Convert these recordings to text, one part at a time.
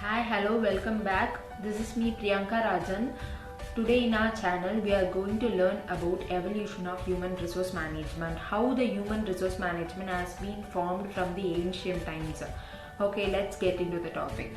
Hi, hello, welcome back. This is me Priyanka Rajan. Today in our channel we are going to learn about evolution of human resource management, how the human resource management has been formed from the ancient times. Okay, let's get into the topic.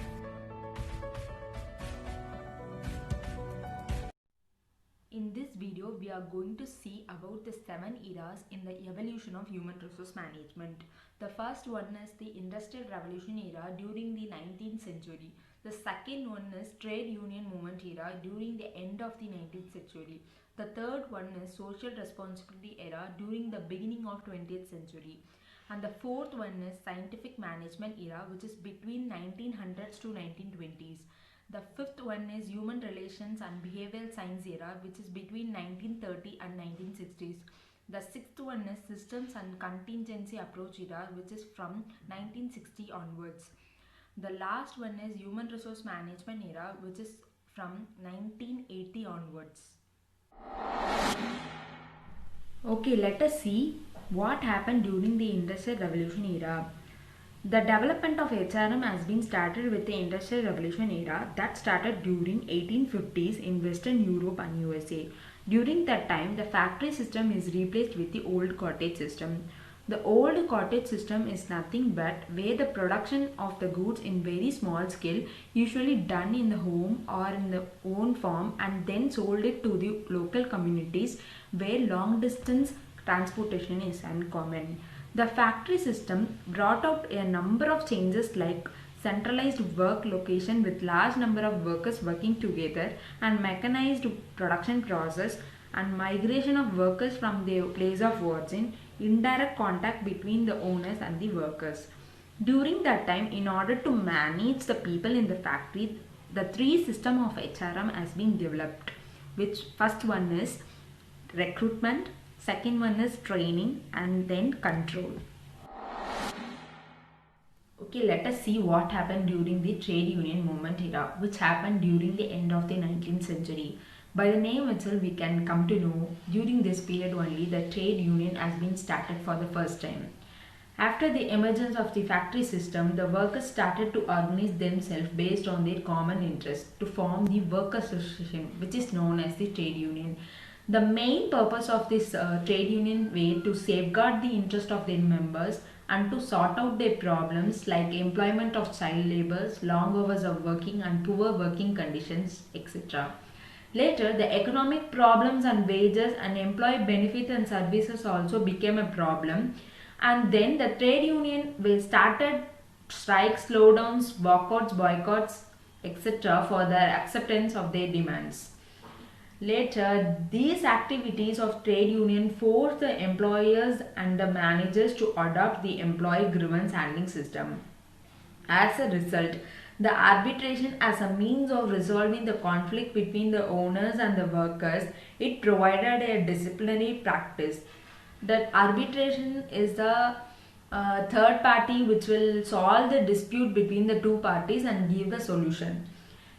In this video, we are going to see about the 7 eras in the evolution of human resource management. The first one is the Industrial Revolution era during the 19th century. The second one is Trade Union Movement era during the end of the 19th century. The third one is Social Responsibility era during the beginning of 20th century. And the fourth one is Scientific Management era, which is between 1900s to 1920s. The fifth one is Human Relations and Behavioral Science era, which is between 1930 and 1960s. The sixth one is Systems and Contingency Approach era, which is from 1960 onwards. The last one is Human Resource Management era, which is from 1980 onwards. Okay, let us see what happened during the Industrial Revolution era. The development of HRM has been started with the Industrial Revolution era that started during 1850s in Western Europe and USA. During that time, the factory system is replaced with the old cottage system. The old cottage system is nothing but where the production of the goods in very small scale, usually done in the home or in the own farm, and then sold it to the local communities where long distance transportation is uncommon. The factory system brought out a number of changes like centralized work location with large number of workers working together and mechanized production process and migration of workers from their place of origin, indirect contact between the owners and the workers. During that time, in order to manage the people in the factory, the three system of HRM has been developed, which first one is recruitment, second one is training, and then control. Okay, let us see what happened during the trade union movement era, which happened during the end of the 19th century. By the name itself, we can come to know during this period only the trade union has been started for the first time. After the emergence of the factory system, the workers started to organize themselves based on their common interests to form the workers' association, which is known as the trade union. The main purpose of this trade union were to safeguard the interest of their members and to sort out their problems like employment of child labours, long hours of working and poor working conditions, etc. Later, the economic problems and wages and employee benefits and services also became a problem, and then the trade union will started strikes, slowdowns, walkouts, boycotts, etc. for their acceptance of their demands. Later, these activities of trade union forced the employers and the managers to adopt the employee grievance handling system. As a result, the arbitration as a means of resolving the conflict between the owners and the workers, it provided a disciplinary practice. That arbitration is the third party which will solve the dispute between the two parties and give the solution.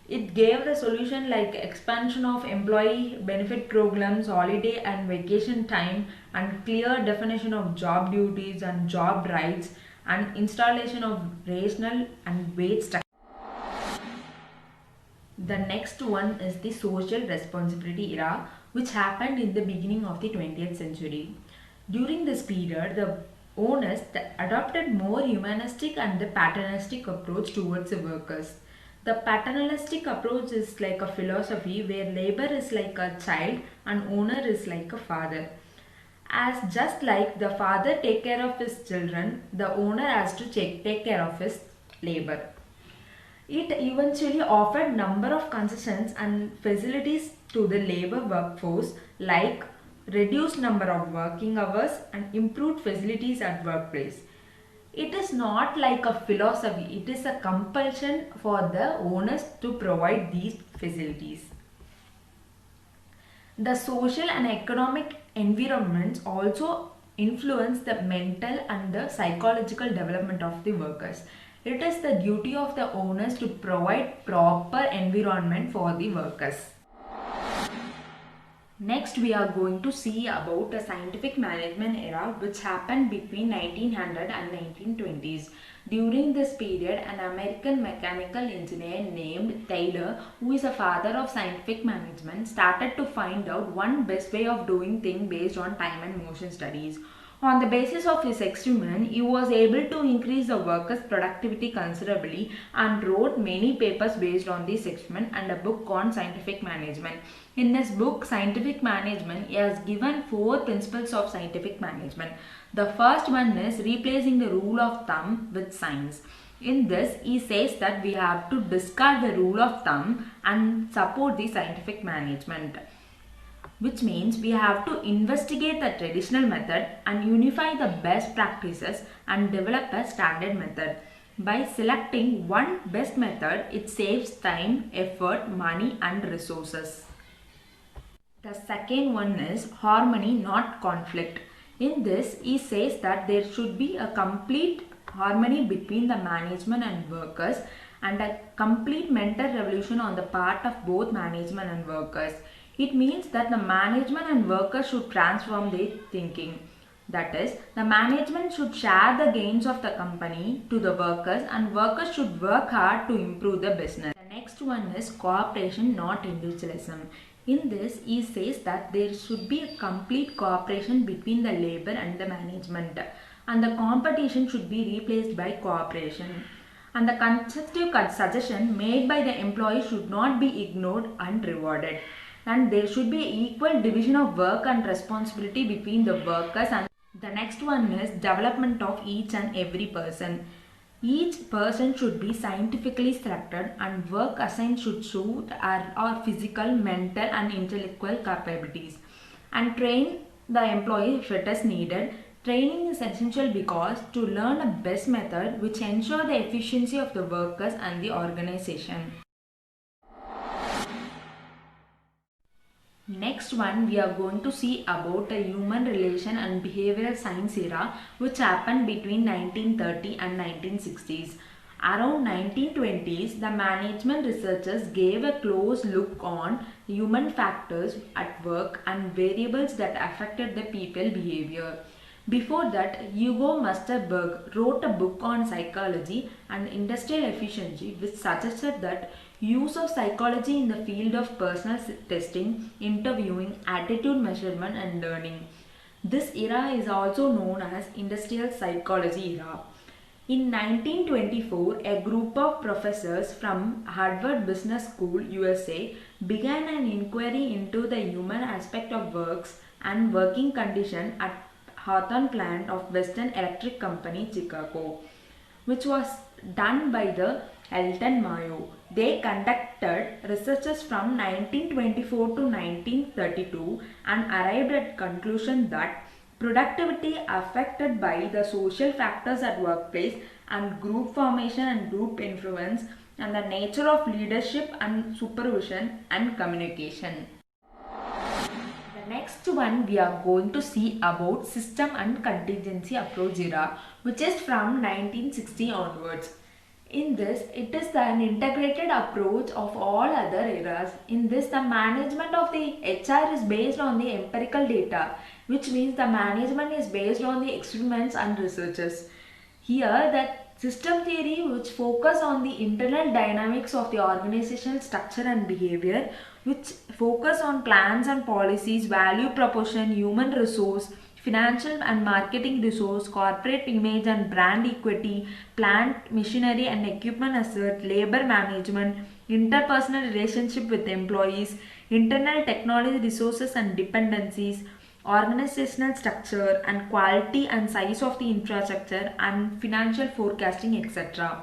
It gave the solution like expansion of employee benefit programs, holiday and vacation time, and clear definition of job duties and job rights, and installation of rational and wage structure. The next one is the social responsibility era, which happened in the beginning of the 20th century. During this period, the owners adopted more humanistic and the paternalistic approach towards the workers. The paternalistic approach is like a philosophy where labor is like a child and owner is like a father. As just like the father take care of his children, the owner has to take care of his labor. It eventually offered number of concessions and facilities to the labor workforce like reduced number of working hours and improved facilities at workplace. It is not like a philosophy, it is a compulsion for the owners to provide these facilities. The social and economic environments also influence the mental and the psychological development of the workers. It is the duty of the owners to provide proper environment for the workers. Next, we are going to see about the scientific management era which happened between 1900 and 1920s. During this period, an American mechanical engineer named Taylor, who is a father of scientific management, started to find out one best way of doing things based on time and motion studies. On the basis of his experiment, he was able to increase the workers' productivity considerably and wrote many papers based on this experiment and a book on scientific management. In this book, Scientific Management, he has given 4 principles of scientific management. The first one is replacing the rule of thumb with science. In this, he says that we have to discard the rule of thumb and support the scientific management, which means we have to investigate the traditional method and unify the best practices and develop a standard method. By selecting one best method, it saves time, effort, money and resources. The second one is harmony, not conflict. In this, he says that there should be a complete harmony between the management and workers and a complete mental revolution on the part of both management and workers. It means that the management and workers should transform their thinking. That is, the management should share the gains of the company to the workers and workers should work hard to improve the business. The next one is cooperation, not individualism. In this, he says that there should be a complete cooperation between the labor and the management, and the competition should be replaced by cooperation. And the constructive suggestion made by the employee should not be ignored and rewarded. And there should be equal division of work and responsibility between the workers. And the next one is development of each and every person. Each person should be scientifically selected and work assigned should suit our physical, mental and intellectual capabilities, and train the employee if it is needed. Training is essential because to learn a best method which ensure the efficiency of the workers and the organization. Next one, we are going to see about the human relation and behavioral science era which happened between 1930 and 1960s. Around 1920s, the management researchers gave a close look on human factors at work and variables that affected the people behavior. Before that, Hugo Musterberg wrote a book on psychology and industrial efficiency which suggested that use of psychology in the field of personal testing, interviewing, attitude measurement and learning. This era is also known as industrial psychology era. In 1924, a group of professors from Harvard Business School, USA, began an inquiry into the human aspect of works and working condition at Hawthorne plant of Western Electric Company, Chicago, which was done by the Elton Mayo. They conducted researches from 1924 to 1932 and arrived at conclusion that productivity affected by the social factors at workplace and group formation and group influence and the nature of leadership and supervision and communication. The next one we are going to see about system and contingency approach era, which is from 1960 onwards. In this, it is an integrated approach of all other eras. In this, the management of the HR is based on the empirical data, which means the management is based on the experiments and researches. Here, that system theory which focus on the internal dynamics of the organizational structure and behavior, which focus on plans and policies, value proportion, human resource, financial and marketing resource, corporate image and brand equity, plant, machinery and equipment asset, labor management, interpersonal relationship with employees, internal technology resources and dependencies, organizational structure and quality and size of the infrastructure and financial forecasting, etc.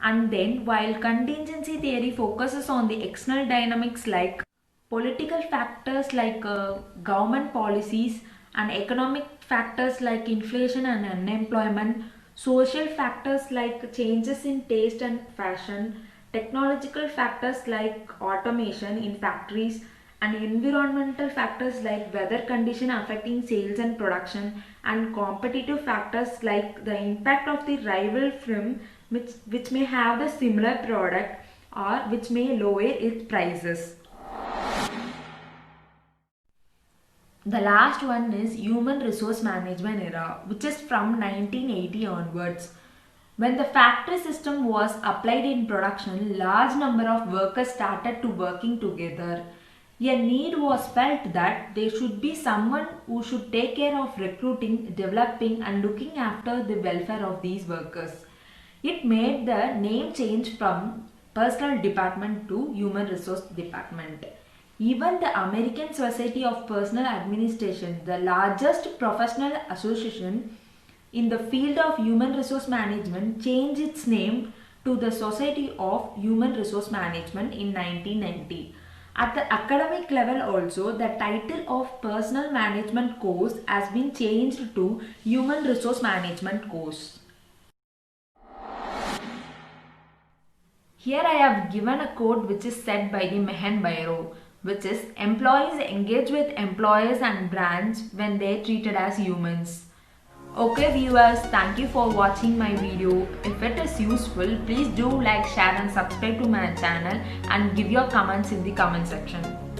And then while contingency theory focuses on the external dynamics like political factors like government policies and economic factors like inflation and unemployment, social factors like changes in taste and fashion, technological factors like automation in factories, and environmental factors like weather condition affecting sales and production, and competitive factors like the impact of the rival firm which may have the similar product or which may lower its prices. The last one is Human Resource Management era, which is from 1980 onwards. When the factory system was applied in production, large number of workers started to working together. A need was felt that there should be someone who should take care of recruiting, developing and looking after the welfare of these workers. It made the name change from Personnel Department to Human Resource Department. Even the American Society of Personnel Administration, the largest professional association in the field of human resource management, changed its name to the Society of Human Resource Management in 1990. At the academic level also, the title of Personnel Management course has been changed to Human Resource Management course. Here I have given a quote which is said by the Mehen Bairo, which is employees engage with employers and brands when they are treated as humans. Okay viewers, thank you for watching my video. If it is useful, please do like, share and subscribe to my channel and give your comments in the comment section.